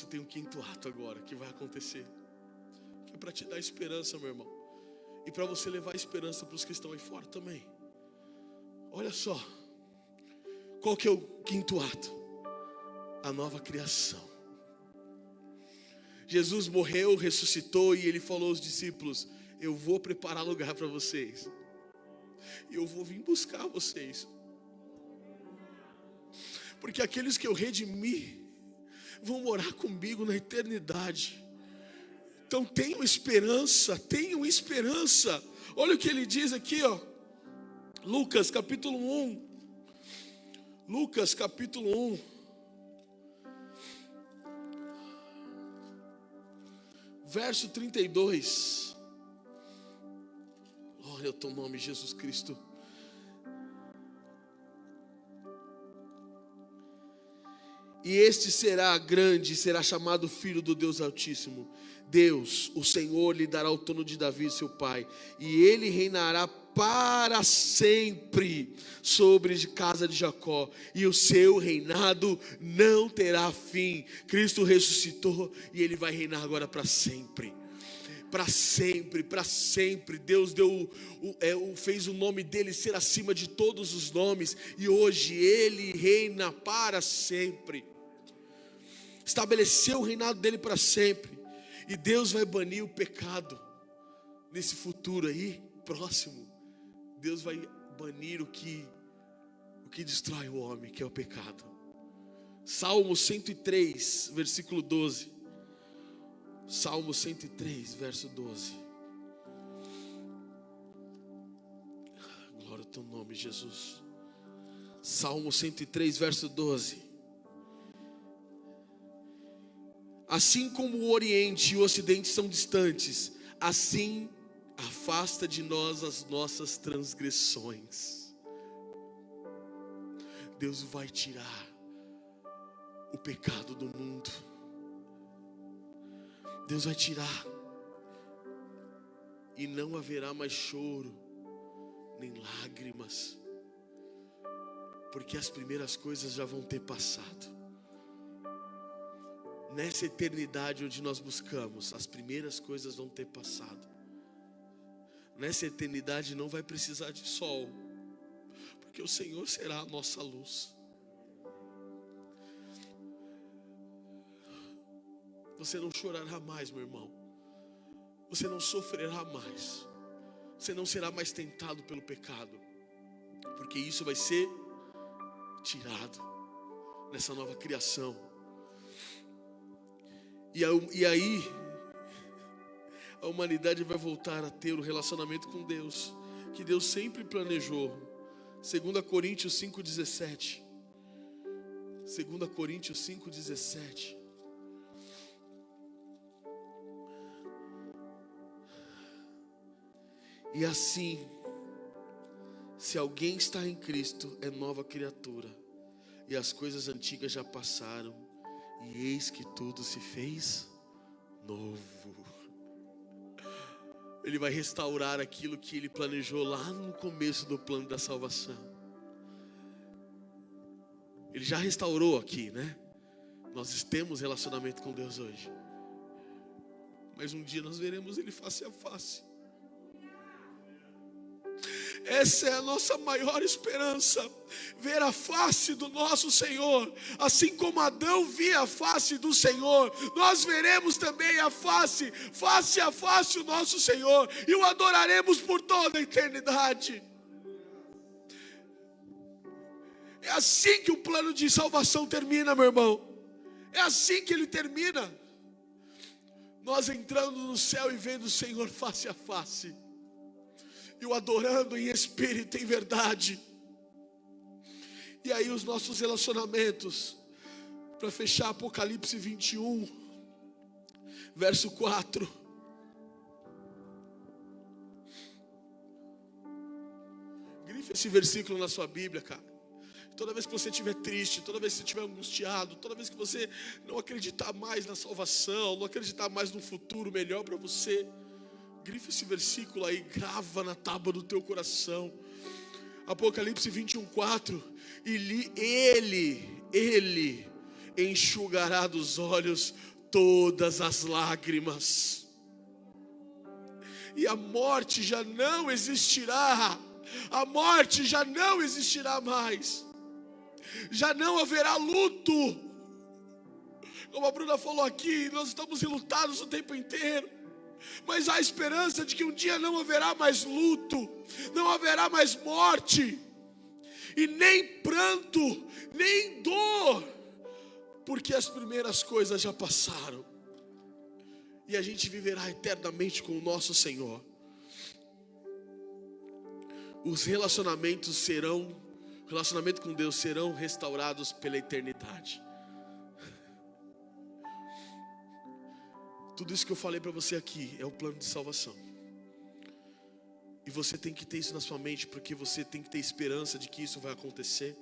tem um quinto ato agora que vai acontecer, que é para te dar esperança, meu irmão, e para você levar esperança para os que estão aí fora também. Olha só, qual que é o quinto ato? A nova criação. Jesus morreu, ressuscitou, e ele falou aos discípulos: eu vou preparar lugar para vocês, e eu vou vir buscar vocês, porque aqueles que eu redimi vão morar comigo na eternidade. Então tenham esperança, tenham esperança. Olha o que ele diz aqui, ó. Lucas capítulo 1. Lucas capítulo 1. Verso 32. Glória ao teu nome, Jesus Cristo. E este será grande, será chamado Filho do Deus Altíssimo. Deus, o Senhor, lhe dará o trono de Davi, seu pai, e ele reinará para sempre sobre a casa de Jacó, e o seu reinado não terá fim. Cristo ressuscitou e ele vai reinar agora para sempre. Para sempre, para sempre. Deus fez o nome dele ser acima de todos os nomes, e hoje ele reina para sempre. Estabeleceu o reinado dele para sempre. E Deus vai banir o pecado nesse futuro aí próximo. Deus vai banir o que destrói o homem, que é o pecado. Salmo 103, versículo 12. Salmo 103, verso 12. Glória ao teu nome, Jesus. Salmo 103, verso 12. Assim como o Oriente e o Ocidente são distantes, assim afasta de nós as nossas transgressões. Deus vai tirar o pecado do mundo. Deus vai tirar. E não haverá mais choro, nem lágrimas. Porque as primeiras coisas já vão ter passado. Nessa eternidade onde nós buscamos, as primeiras coisas vão ter passado. Nessa eternidade não vai precisar de sol, porque o Senhor será a nossa luz. Você não chorará mais, meu irmão. Você não sofrerá mais. Você não será mais tentado pelo pecado, porque isso vai ser tirado nessa nova criação. E aí a humanidade vai voltar a ter o relacionamento com Deus que Deus sempre planejou. 2 Coríntios 5,17. 2 Coríntios 5,17. E assim, se alguém está em Cristo, é nova criatura, e as coisas antigas já passaram, e eis que tudo se fez novo. Ele vai restaurar aquilo que Ele planejou lá no começo do plano da salvação. Ele já restaurou aqui, né? Nós temos relacionamento com Deus hoje, mas um dia nós veremos Ele face a face. Essa é a nossa maior esperança, ver a face do nosso Senhor. Assim como Adão via a face do Senhor, nós veremos também a face a face, o nosso Senhor, e o adoraremos por toda a eternidade. É assim que o plano de salvação termina, meu irmão. É assim que ele termina. Nós entrando no céu e vendo o Senhor face a face, e o adorando em espírito e em verdade. E aí os nossos relacionamentos, para fechar Apocalipse 21, verso 4. Grife esse versículo na sua Bíblia, cara. Toda vez que você estiver triste, toda vez que você estiver angustiado, toda vez que você não acreditar mais na salvação, não acreditar mais no futuro melhor para você, grife esse versículo aí, grava na tábua do teu coração. Apocalipse 21, 4. E Ele enxugará dos olhos todas as lágrimas. E a morte já não existirá. A morte já não existirá mais. Já não haverá luto. Como a Bruna falou aqui, nós estamos enlutados o tempo inteiro. Mas há esperança de que um dia não haverá mais luto, não haverá mais morte, e nem pranto, nem dor, porque as primeiras coisas já passaram, e a gente viverá eternamente com o nosso Senhor. Os relacionamento com Deus serão restaurados pela eternidade. Tudo isso que eu falei para você aqui é o plano de salvação. E você tem que ter isso na sua mente, porque você tem que ter esperança de que isso vai acontecer.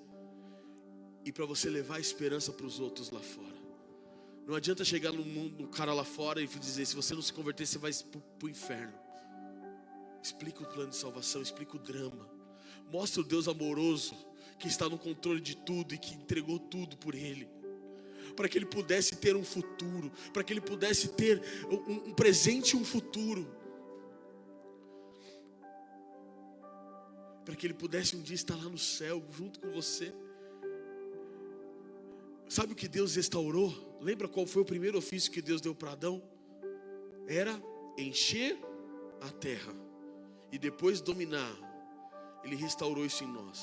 E para você levar a esperança para os outros lá fora. Não adianta chegar no mundo, no cara lá fora e dizer: se você não se converter, você vai para o inferno. Explica o plano de salvação, explica o drama. Mostra o Deus amoroso que está no controle de tudo e que entregou tudo por Ele, para que ele pudesse ter um futuro, para que ele pudesse ter um presente e um futuro, para que ele pudesse um dia estar lá no céu junto com você. Sabe o que Deus restaurou? Lembra qual foi o primeiro ofício que Deus deu para Adão? Era encher a terra e depois dominar. Ele restaurou isso em nós.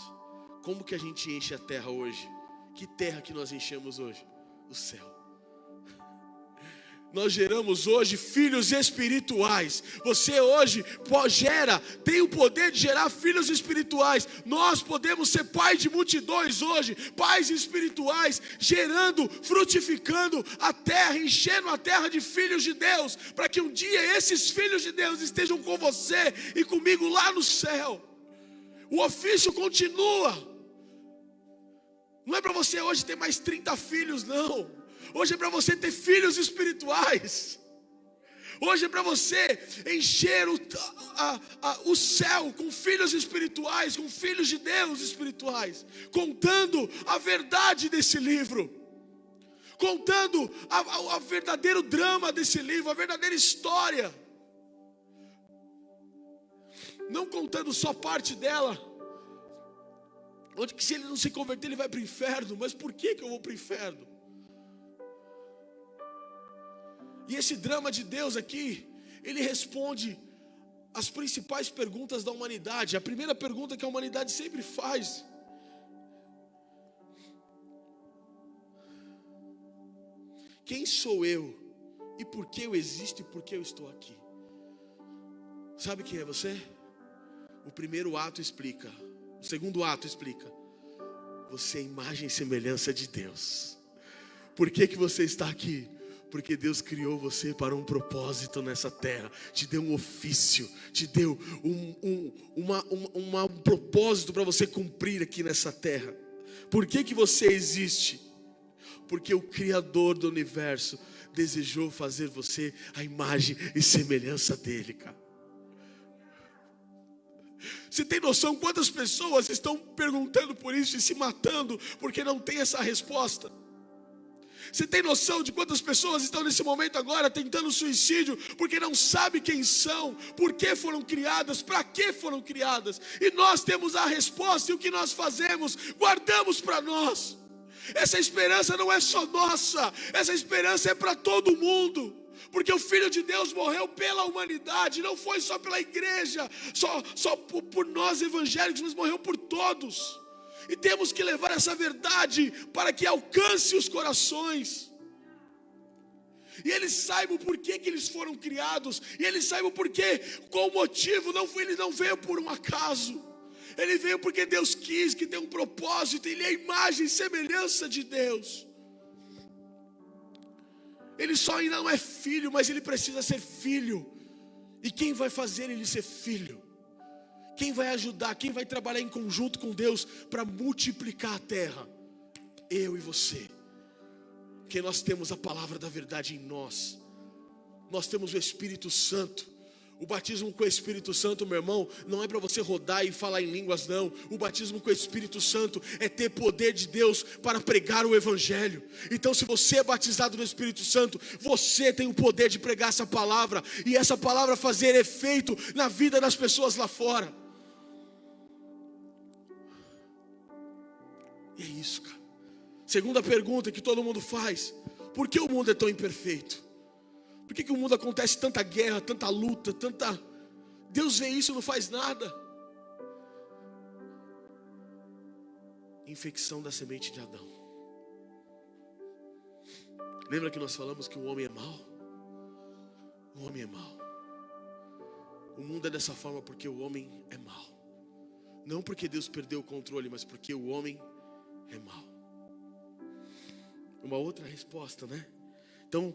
Como que a gente enche a terra hoje? Que terra que nós enchemos hoje? O céu. Nós geramos hoje filhos espirituais. Você hoje tem o poder de gerar filhos espirituais. Nós podemos ser pais de multidões hoje, pais espirituais, gerando, frutificando a terra, enchendo a terra de filhos de Deus, para que um dia esses filhos de Deus estejam com você e comigo lá no céu. O ofício continua. Não é para você hoje ter mais 30 filhos, não. Hoje é para você ter filhos espirituais. Hoje é para você encher o céu com filhos espirituais, com filhos de Deus espirituais, contando a verdade desse livro, contando a verdadeiro drama desse livro, a verdadeira história, não contando só parte dela, onde que se ele não se converter ele vai para o inferno. Mas por que eu vou para o inferno? E esse drama de Deus aqui, ele responde as principais perguntas da humanidade. A primeira pergunta que a humanidade sempre faz: quem sou eu? E por que eu existo e por que eu estou aqui? Sabe quem é você? O primeiro ato explica. O segundo ato explica. Você é imagem e semelhança de Deus. Por que você está aqui? Porque Deus criou você para um propósito nessa terra. Te deu um ofício, te deu um propósito para você cumprir aqui nessa terra. Por que você existe? Porque o Criador do universo desejou fazer você a imagem e semelhança dele, cara. Você tem noção quantas pessoas estão perguntando por isso e se matando porque não tem essa resposta? Você tem noção de quantas pessoas estão nesse momento agora tentando suicídio porque não sabem quem são, por que foram criadas, para que foram criadas? E nós temos a resposta, e o que nós fazemos? Guardamos para nós. Essa esperança não é só nossa, essa esperança é para todo mundo. Porque o Filho de Deus morreu pela humanidade, não foi só pela igreja, só por nós evangélicos, mas morreu por todos. E temos que levar essa verdade para que alcance os corações. E eles saibam por que eles foram criados. E eles saibam por que, qual o motivo. Ele não veio por um acaso. Ele veio porque Deus quis, que tem um propósito. Ele é a imagem e semelhança de Deus. Ele só ainda não é filho, mas ele precisa ser filho. E quem vai fazer ele ser filho? Quem vai ajudar, quem vai trabalhar em conjunto com Deus para multiplicar a terra? Eu e você. Porque nós temos a palavra da verdade em nós. Nós temos o Espírito Santo. O batismo com o Espírito Santo, meu irmão, não é para você rodar e falar em línguas, não. O batismo com o Espírito Santo é ter poder de Deus para pregar o Evangelho. Então, se você é batizado no Espírito Santo, você tem o poder de pregar essa palavra. E essa palavra fazer efeito na vida das pessoas lá fora. E é isso, cara. Segunda pergunta que todo mundo faz: por que o mundo é tão imperfeito? Por que o mundo acontece tanta guerra, tanta luta, Deus vê isso e não faz nada? Infecção da semente de Adão. Lembra que nós falamos que o homem é mau? O homem é mau. O mundo é dessa forma porque o homem é mau. Não porque Deus perdeu o controle, mas porque o homem é mau. Uma outra resposta, né? Então,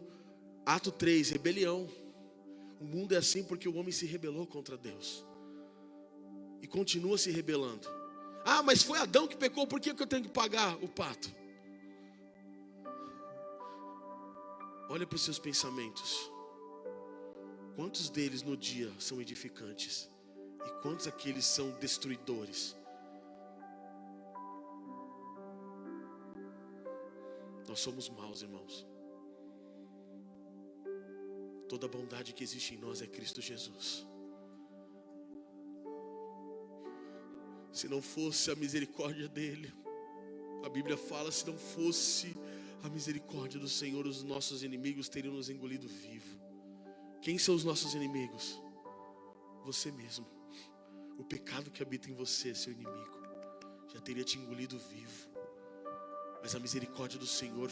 ato 3, rebelião. O mundo é assim porque o homem se rebelou contra Deus. E continua se rebelando. Ah, mas foi Adão que pecou, por que eu tenho que pagar o pato? Olha para os seus pensamentos. Quantos deles no dia são edificantes? E quantos aqueles são destruidores? Nós somos maus, irmãos. Toda a bondade que existe em nós é Cristo Jesus. Se não fosse a misericórdia dele, a Bíblia fala, se não fosse a misericórdia do Senhor, os nossos inimigos teriam nos engolido vivo. Quem são os nossos inimigos? Você mesmo. o pecado que habita em você, seu inimigo, já teria te engolido vivo. Mas a misericórdia do Senhor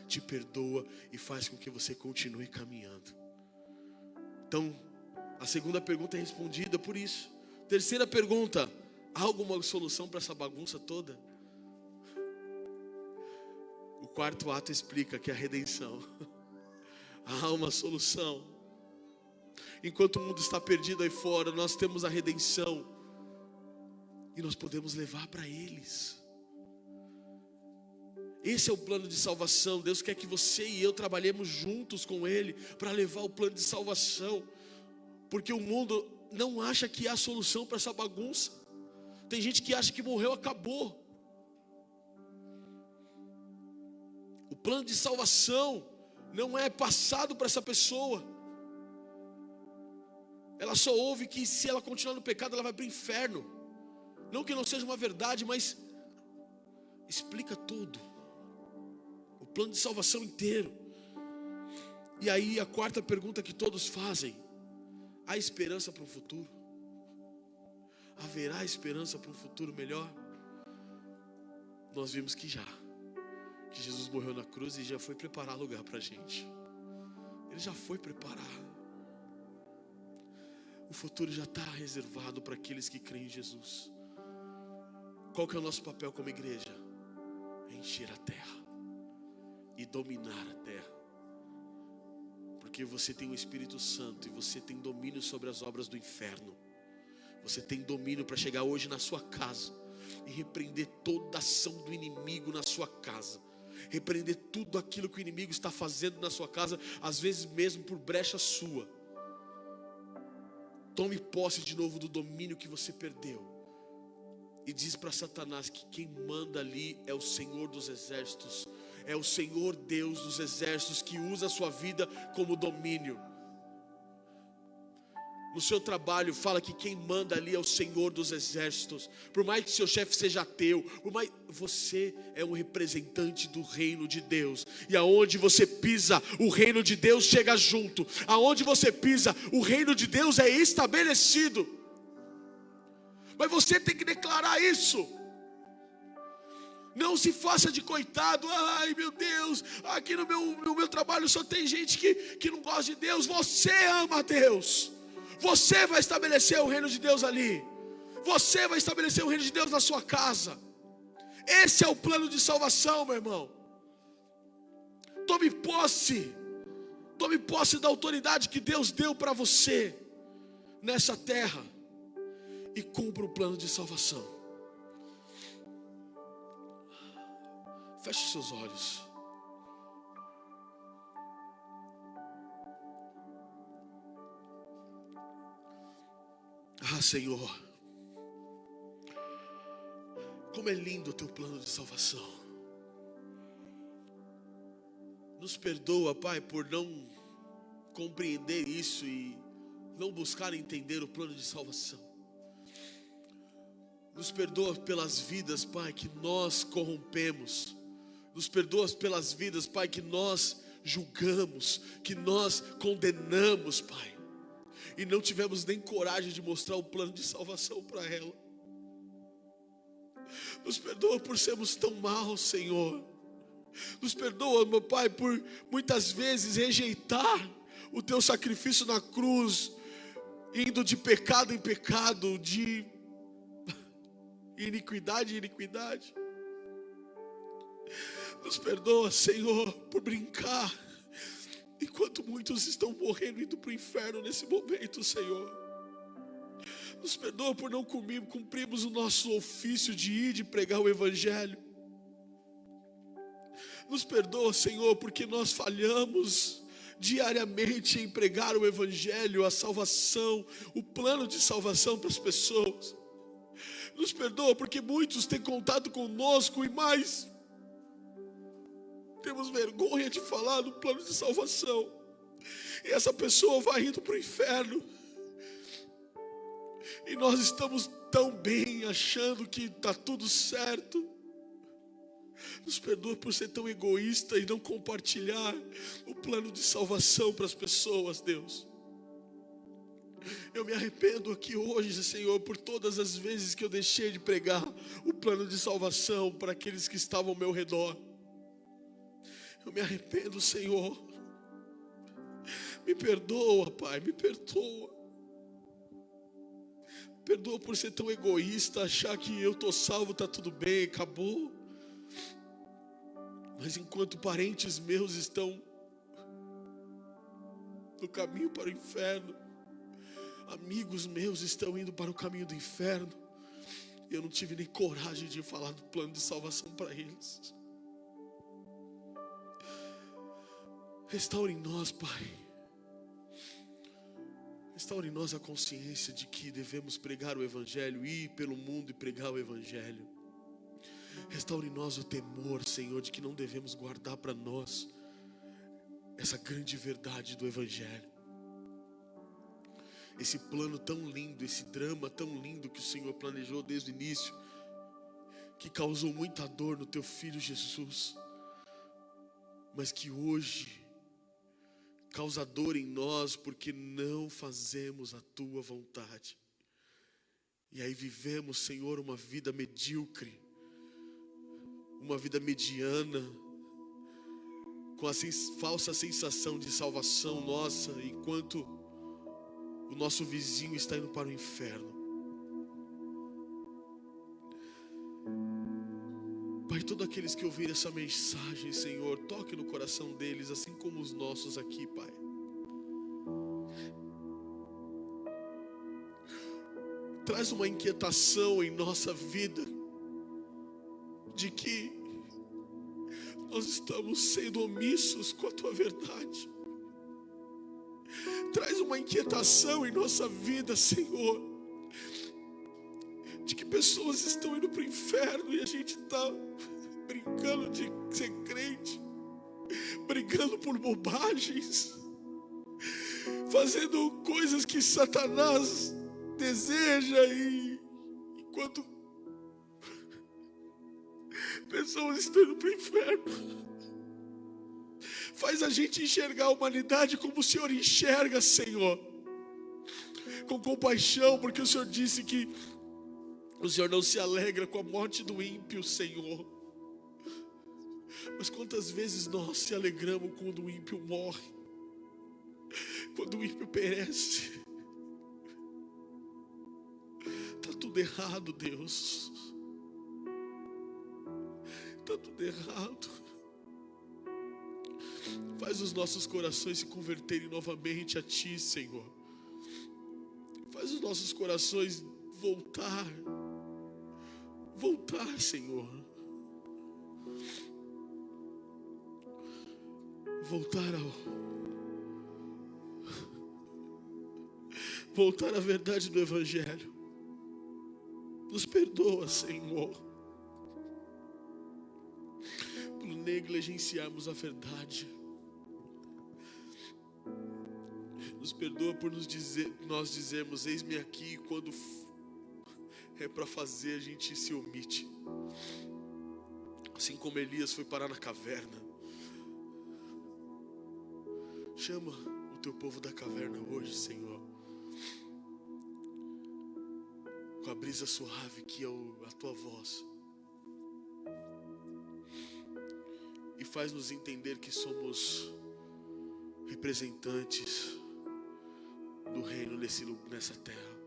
te perdoa e faz com que você continue caminhando. Então, a segunda pergunta é respondida por isso. Terceira pergunta: há alguma solução para essa bagunça toda? O quarto ato explica que é a redenção. Há uma solução. Enquanto o mundo está perdido aí fora, nós temos a redenção. E nós podemos levar para eles. Esse é o plano de salvação. Deus quer que você e eu trabalhemos juntos com Ele para levar o plano de salvação. Porque o mundo não acha que há solução para essa bagunça. Tem gente que acha que morreu, acabou. O plano de salvação não é passado para essa pessoa. Ela só ouve que se ela continuar no pecado, ela vai para o inferno. Não que não seja uma verdade, mas explica tudo. O plano de salvação inteiro. E aí a quarta pergunta que todos fazem: há esperança para um futuro? Haverá esperança para um futuro melhor? Nós vimos que Jesus morreu na cruz e já foi preparar lugar para a gente. Ele já foi preparar. O futuro já está reservado para aqueles que creem em Jesus. Qual que é o nosso papel como igreja? É encher a terra e dominar a terra. Porque você tem o Espírito Santo e você tem domínio sobre as obras do inferno. Você tem domínio para chegar hoje na sua casa e repreender toda ação do inimigo na sua casa. Repreender tudo aquilo que o inimigo está fazendo na sua casa, às vezes mesmo por brecha sua. Tome posse de novo do domínio que você perdeu. E diz para Satanás que quem manda ali é o Senhor dos exércitos. É o Senhor Deus dos exércitos que usa a sua vida como domínio. No seu trabalho, fala que quem manda ali é o Senhor dos exércitos. Por mais que seu chefe seja ateu, você é um representante do reino de Deus. E aonde você pisa, o reino de Deus chega junto. Aonde você pisa, o reino de Deus é estabelecido. Mas você tem que declarar isso. Não se faça de coitado. Ai meu Deus, aqui no meu trabalho só tem gente que não gosta de Deus. Você ama a Deus. Você vai estabelecer o reino de Deus ali. Você vai estabelecer o reino de Deus na sua casa. Esse é o plano de salvação, meu irmão. Tome posse. Tome posse da autoridade que Deus deu para você nessa terra. E cumpra o plano de salvação. Feche os seus olhos. Ah, Senhor, como é lindo o teu plano de salvação. Nos perdoa, Pai, por não compreender isso e não buscar entender o plano de salvação. Nos perdoa pelas vidas, Pai, que nós corrompemos. Nos perdoa pelas vidas, Pai, que nós julgamos, que nós condenamos, Pai. E não tivemos nem coragem de mostrar o plano de salvação para ela. Nos perdoa por sermos tão maus, Senhor. Nos perdoa, meu Pai, por muitas vezes rejeitar o teu sacrifício na cruz, indo de pecado em pecado, de iniquidade em iniquidade. Nos perdoa, Senhor, por brincar, enquanto muitos estão morrendo, indo para o inferno nesse momento, Senhor. Nos perdoa por não cumprirmos o nosso ofício de ir, de pregar o Evangelho. Nos perdoa, Senhor, porque nós falhamos diariamente em pregar o Evangelho, a salvação, o plano de salvação para as pessoas. Nos perdoa porque muitos têm contato conosco e mais temos vergonha de falar do plano de salvação. E essa pessoa vai indo para o inferno. E nós estamos tão bem, achando que está tudo certo. Nos perdoa por ser tão egoísta e não compartilhar o plano de salvação para as pessoas, Deus. Eu me arrependo aqui hoje, Senhor, por todas as vezes que eu deixei de pregar o plano de salvação para aqueles que estavam ao meu redor. Eu me arrependo, Senhor. Me perdoa, Pai, me perdoa. Perdoa por ser tão egoísta, achar que eu estou salvo, está tudo bem, acabou. Mas enquanto parentes meus estão no caminho para o inferno, amigos meus estão indo para o caminho do inferno, eu não tive nem coragem de falar do plano de salvação para eles. Restaure em nós, Pai. Restaure em nós a consciência de que devemos pregar o Evangelho, ir pelo mundo e pregar o Evangelho. Restaure em nós o temor, Senhor, de que não devemos guardar para nós essa grande verdade do Evangelho. Esse plano tão lindo, esse drama tão lindo que o Senhor planejou desde o início, que causou muita dor no Teu Filho Jesus, mas que hoje causa dor em nós porque não fazemos a Tua vontade. E aí vivemos, Senhor, uma vida medíocre, uma vida mediana, com a falsa sensação de salvação nossa, enquanto o nosso vizinho está indo para o inferno. Pai, todos aqueles que ouvirem essa mensagem, Senhor, toque no coração deles, assim como os nossos aqui, Pai. Traz uma inquietação em nossa vida, de que nós estamos sendo omissos com a Tua verdade. Traz uma inquietação em nossa vida, Senhor, de que pessoas estão indo para o inferno e a gente está brincando de ser crente, brigando por bobagens, fazendo coisas que Satanás deseja, e enquanto pessoas estão indo para o inferno. Faz a gente enxergar a humanidade como o Senhor enxerga, Senhor, com compaixão, porque o Senhor disse que o Senhor não se alegra com a morte do ímpio, Senhor. Mas quantas vezes nós se alegramos quando o ímpio morre, quando o ímpio perece? Está tudo errado, Deus. Está tudo errado. Faz os nossos corações se converterem novamente a Ti, Senhor. Faz os nossos corações voltar, Senhor. Voltar à verdade do Evangelho. Nos perdoa, Senhor, por negligenciarmos a verdade. Nos perdoa por nós dizermos: eis-me aqui, e quando é para fazer a gente se omite. Assim como Elias foi parar na caverna. Chama o Teu povo da caverna hoje, Senhor, com a brisa suave que é a Tua voz, e faz-nos entender que somos representantes do reino nessa terra,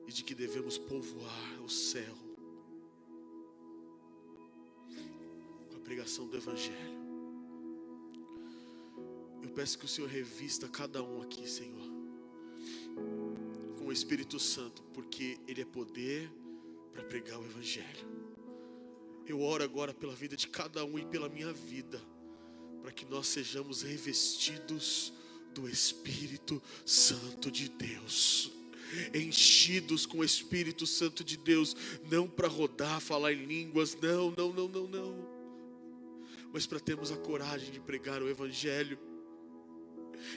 e de que devemos povoar o céu com a pregação do Evangelho. Eu peço que o Senhor revista cada um aqui, Senhor, com o Espírito Santo, porque Ele é poder para pregar o Evangelho. Eu oro agora pela vida de cada um e pela minha vida, para que nós sejamos revestidos do Espírito Santo de Deus, enchidos com o Espírito Santo de Deus, não para rodar, falar em línguas, não, mas para termos a coragem de pregar o Evangelho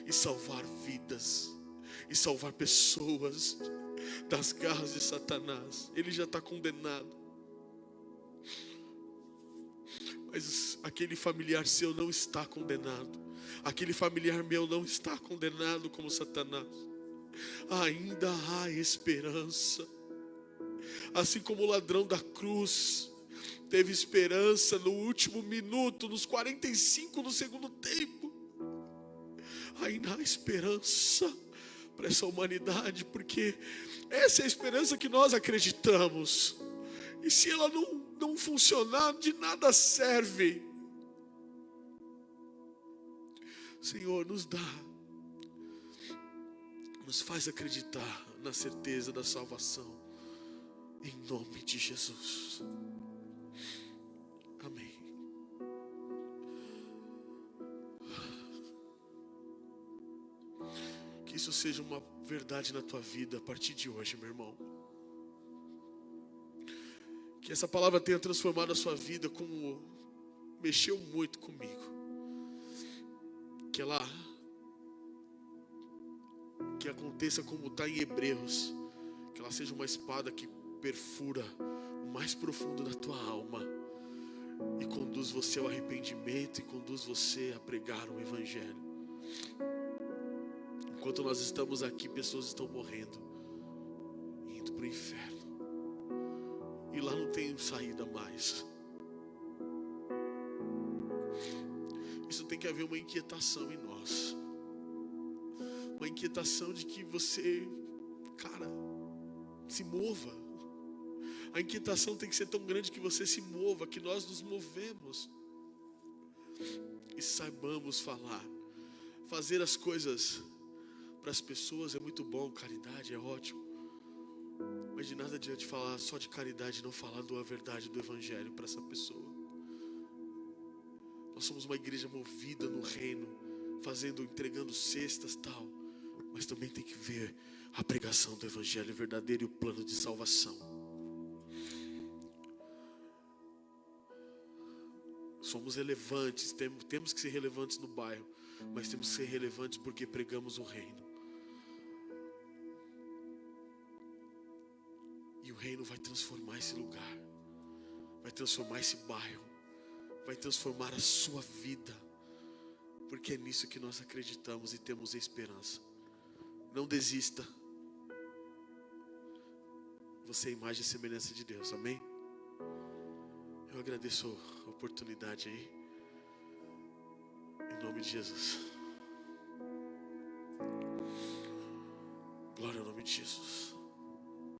e salvar vidas, e salvar pessoas das garras de Satanás. Ele já está condenado, mas aquele familiar seu não está condenado. Aquele familiar meu não está condenado como Satanás. ainda há esperança. Assim como o ladrão da cruz teve esperança no último minuto, nos 45 do segundo tempo, ainda há esperança para essa humanidade, porque essa é a esperança que nós acreditamos. E se ela não funcionar, de nada serve. Senhor, nos faz acreditar na certeza da salvação, em nome de Jesus. Amém. Que isso seja uma verdade na tua vida a partir de hoje, meu irmão. Que essa palavra tenha transformado a sua vida, como mexeu muito comigo. Que aconteça como está em Hebreus, que ela seja uma espada que perfura o mais profundo da tua alma e conduz você ao arrependimento e conduz você a pregar o Evangelho. Enquanto nós estamos aqui, pessoas estão morrendo, indo para o inferno, e lá não tem saída mais. Isso tem que haver uma inquietação em nós, uma inquietação de que você, se mova. A inquietação tem que ser tão grande que você se mova, que nós nos movemos e saibamos fazer as coisas para as pessoas. É muito bom, caridade é ótimo, mas de nada adianta falar só de caridade e não falar da verdade do Evangelho para essa pessoa. Nós somos uma igreja movida no reino, entregando cestas, tal, mas também tem que ver a pregação do Evangelho verdadeiro e o plano de salvação. Somos relevantes, temos que ser relevantes no bairro, mas temos que ser relevantes porque pregamos o reino. E o reino vai transformar esse lugar, vai transformar esse bairro, vai transformar a sua vida, porque é nisso que nós acreditamos e temos esperança. Não desista. Você é a imagem e semelhança de Deus, amém? Eu agradeço a oportunidade aí, em nome de Jesus. Glória ao nome de Jesus.